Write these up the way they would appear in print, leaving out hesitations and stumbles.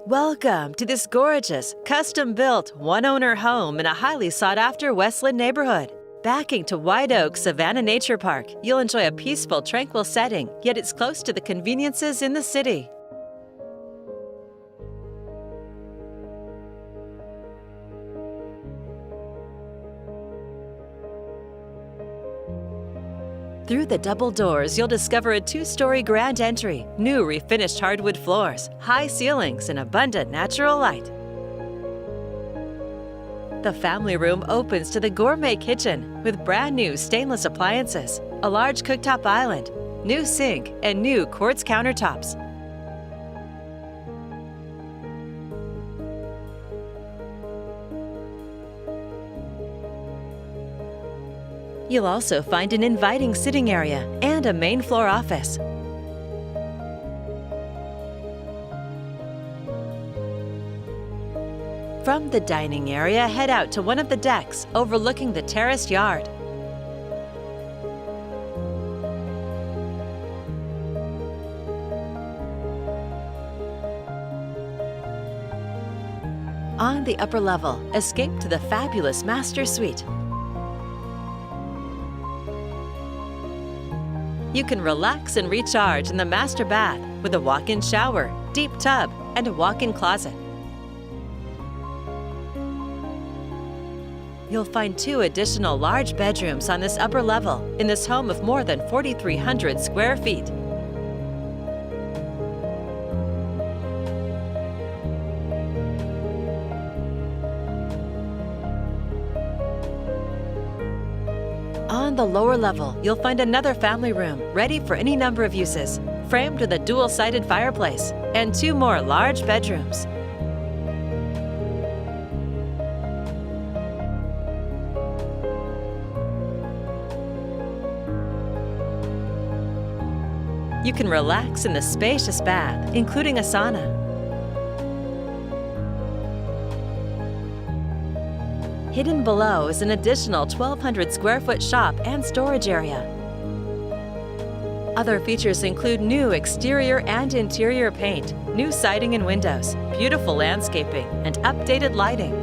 Welcome to this gorgeous, custom-built, one-owner home in a highly sought-after West Linn neighborhood. Backing to White Oak Savannah Nature Park, you'll enjoy a peaceful, tranquil setting, yet it's close to the conveniences in the city. Through the double doors, you'll discover a two-story grand entry, new refinished hardwood floors, high ceilings, and abundant natural light. The family room opens to the gourmet kitchen with brand new stainless appliances, a large cooktop island, new sink, and new quartz countertops. You'll also find an inviting sitting area and a main floor office. From the dining area, head out to one of the decks overlooking the terraced yard. On the upper level, escape to the fabulous master suite. You can relax and recharge in the master bath with a walk-in shower, deep tub, and a walk-in closet. You'll find two additional large bedrooms on this upper level in this home of more than 4,300 square feet. On the lower level, you'll find another family room ready for any number of uses, framed with a dual-sided fireplace, and two more large bedrooms. You can relax in the spacious bath, including a sauna. Hidden below is an additional 1,200 square foot shop and storage area. Other features include new exterior and interior paint, new siding and windows, beautiful landscaping, and updated lighting.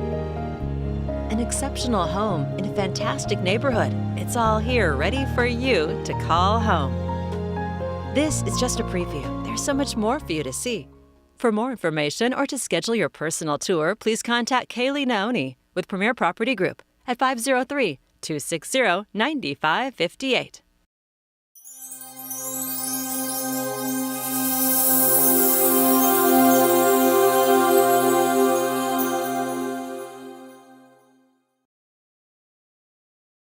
An exceptional home in a fantastic neighborhood. It's all here ready for you to call home. This is just a preview. There's so much more for you to see. For more information or to schedule your personal tour, please contact Kaylee Naoni with Premier Property Group at 503-260-9558.